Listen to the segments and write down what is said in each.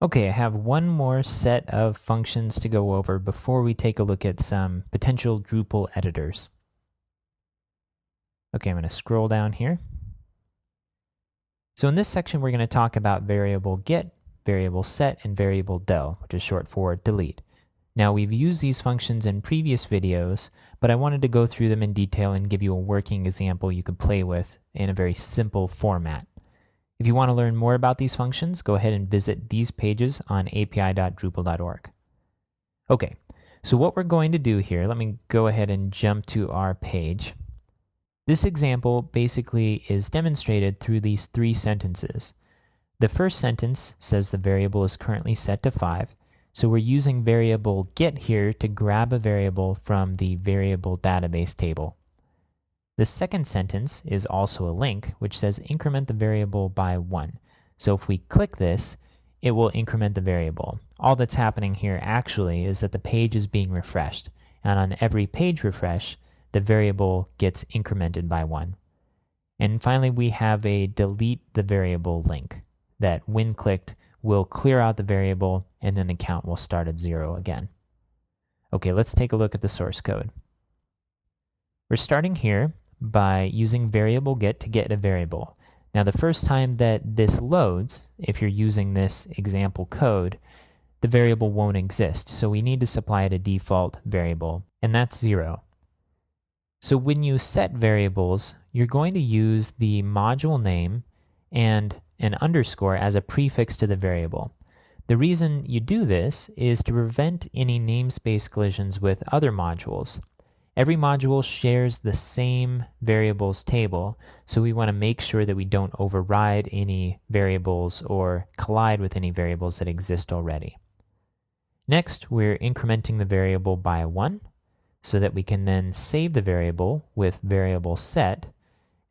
Okay, I have one more set of functions to go over before we take a look at some potential Drupal editors. Okay, I'm going to scroll down here. So in this section, we're going to talk about variable get, variable set, and variable del, which is short for delete. Now, we've used these functions in previous videos, but I wanted to go through them in detail and give you a working example you could play with in a very simple format. If you want to learn more about these functions, go ahead and visit these pages on api.drupal.org. Okay, so what we're going to do here, let me go ahead and jump to our page. This example basically is demonstrated through these three sentences. The first sentence says the variable is currently set to 5, so we're using variable get here to grab a variable from the variable database table. The second sentence is also a link, which says increment the variable by 1. So if we click this, it will increment the variable. All that's happening here actually is that the page is being refreshed, and on every page refresh, the variable gets incremented by 1. And finally, we have a delete the variable link that when clicked will clear out the variable, and then the count will start at 0 again. Okay, let's take a look at the source code. We're starting here by using variable get to get a variable. Now, the first time that this loads, if you're using this example code, the variable won't exist. So we need to supply it a default variable, and that's 0. So when you set variables, you're going to use the module name and an underscore as a prefix to the variable. The reason you do this is to prevent any namespace collisions with other modules. Every module shares the same variables table, so we want to make sure that we don't override any variables or collide with any variables that exist already. Next, we're incrementing the variable by 1 so that we can then save the variable with variable set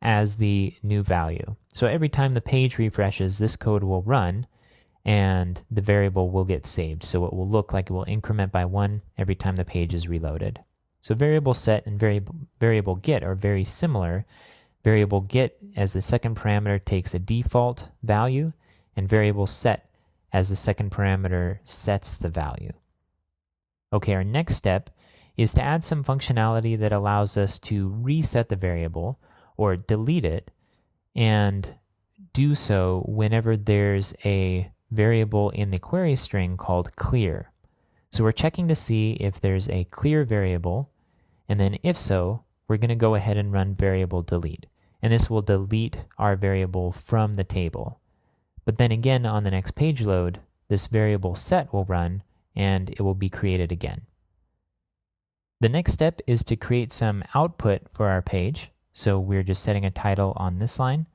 as the new value. So every time the page refreshes, this code will run and the variable will get saved. So it will look like it will increment by 1 every time the page is reloaded. So variable set and variable get are very similar. Variable get as the second parameter takes a default value, and variable set as the second parameter sets the value. Okay, our next step is to add some functionality that allows us to reset the variable or delete it, and do so whenever there's a variable in the query string called clear. So we're checking to see if there's a clear variable, and then if so, we're going to go ahead and run variable delete. And this will delete our variable from the table. But then again, on the next page load, this variable set will run, and it will be created again. The next step is to create some output for our page. So we're just setting a title on this line.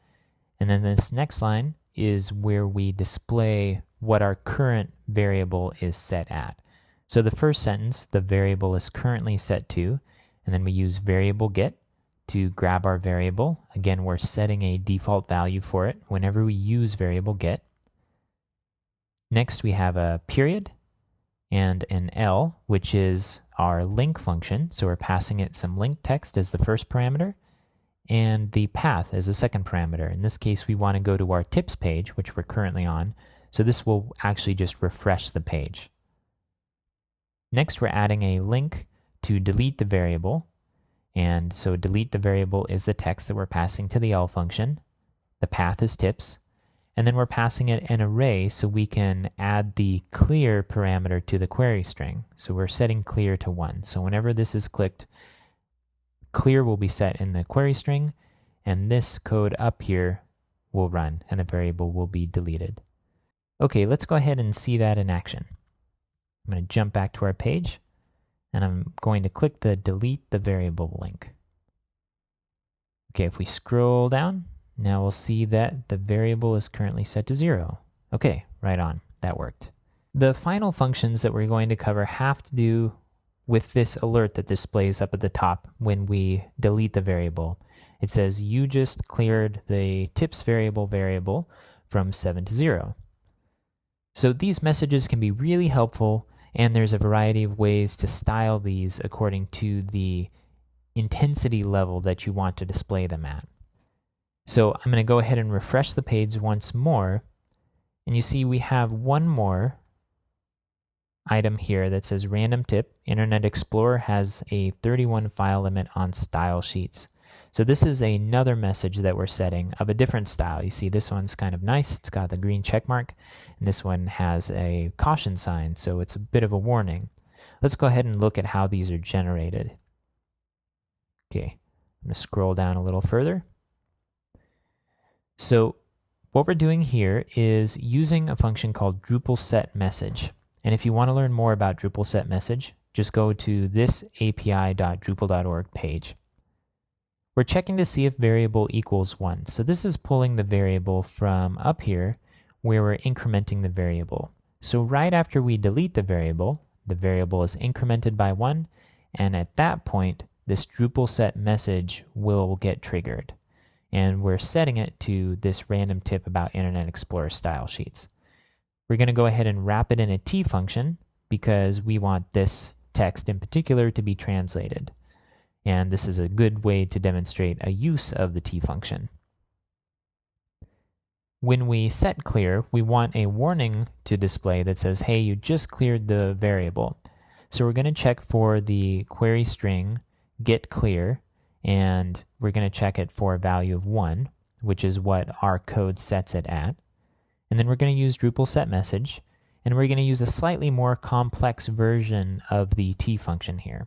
And then this next line is where we display what our current variable is set at. So the first sentence, the variable is currently set to, and then we use variable get to grab our variable. Again, we're setting a default value for it whenever we use variable get. Next, we have a period and an L, which is our link function. So we're passing it some link text as the first parameter, and the path as the second parameter. In this case, we want to go to our tips page, which we're currently on. So this will actually just refresh the page. Next, we're adding a link to delete the variable. And so delete the variable is the text that we're passing to the L function. The path is tips. And then we're passing it an array so we can add the clear parameter to the query string. So we're setting clear to 1. So whenever this is clicked, clear will be set in the query string, and this code up here will run, and the variable will be deleted. Okay, let's go ahead and see that in action. I'm going to jump back to our page, and I'm going to click the delete the variable link. Okay, if we scroll down, now we'll see that the variable is currently set to 0. Okay, right on, that worked. The final functions that we're going to cover have to do with this alert that displays up at the top when we delete the variable. It says you just cleared the tips variable from 7 to 0. So these messages can be really helpful, and there's a variety of ways to style these according to the intensity level that you want to display them at. So I'm going to go ahead and refresh the page once more, And you see we have one more item here that says random tip. Internet Explorer has a 31 file limit on style sheets. So this is another message that we're setting of a different style. You see this one's kind of nice. It's got the green check mark, and this one has a caution sign, so it's a bit of a warning. Let's go ahead and look at how these are generated. Okay, I'm going to scroll down a little further. So what we're doing here is using a function called Drupal Set Message. And if you want to learn more about Drupal Set Message, just go to this api.drupal.org page. We're checking to see if variable equals 1. So this is pulling the variable from up here where we're incrementing the variable. So right after we delete the variable is incremented by 1, and at that point, this Drupal Set Message will get triggered. And we're setting it to this random tip about Internet Explorer style sheets. We're going to go ahead and wrap it in a T function because we want this text in particular to be translated. And this is a good way to demonstrate a use of the T function. When we set clear, we want a warning to display that says, hey, you just cleared the variable. So we're going to check for the query string get clear, and we're going to check it for a value of 1, which is what our code sets it at. And then we're going to use Drupal Set Message, and we're going to use a slightly more complex version of the T function here.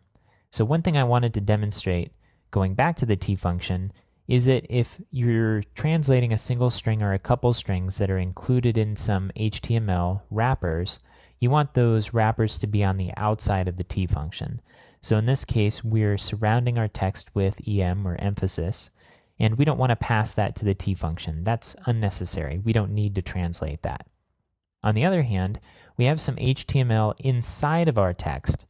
So one thing I wanted to demonstrate, going back to the T function, is that if you're translating a single string or a couple strings that are included in some HTML wrappers, you want those wrappers to be on the outside of the T function. So in this case, we're surrounding our text with EM or emphasis, and we don't want to pass that to the T function. That's unnecessary. We don't need to translate that. On the other hand, we have some HTML inside of our text,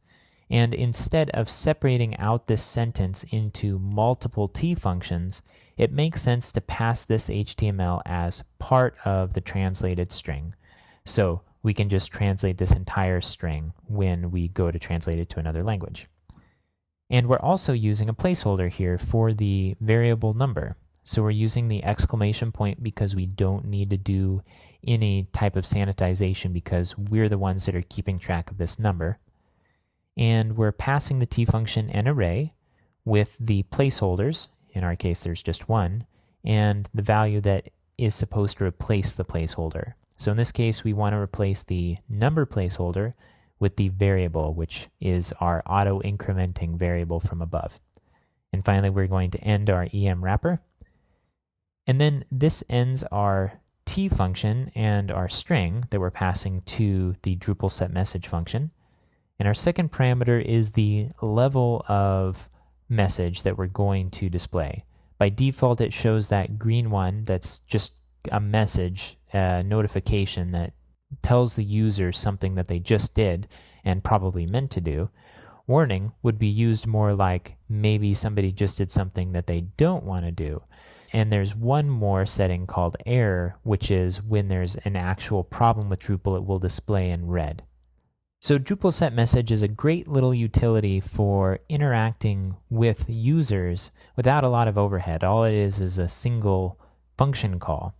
and instead of separating out this sentence into multiple T functions, it makes sense to pass this HTML as part of the translated string. So we can just translate this entire string when we go to translate it to another language. And we're also using a placeholder here for the variable number. So we're using the exclamation point because we don't need to do any type of sanitization because we're the ones that are keeping track of this number. And we're passing the T function an array with the placeholders, in our case there's just one, and the value that is supposed to replace the placeholder. So in this case we want to replace the number placeholder with the variable, which is our auto-incrementing variable from above. And finally we're going to end our EM wrapper. And then this ends our T function and our string that we're passing to the Drupal Set Message function. And our second parameter is the level of message that we're going to display. By default, it shows that green one that's just a message, a notification that tells the user something that they just did and probably meant to do. Warning would be used more like maybe somebody just did something that they don't want to do. And there's one more setting called error, which is when there's an actual problem with Drupal, it will display in red. So Drupal Set Message is a great little utility for interacting with users without a lot of overhead. All it is a single function call.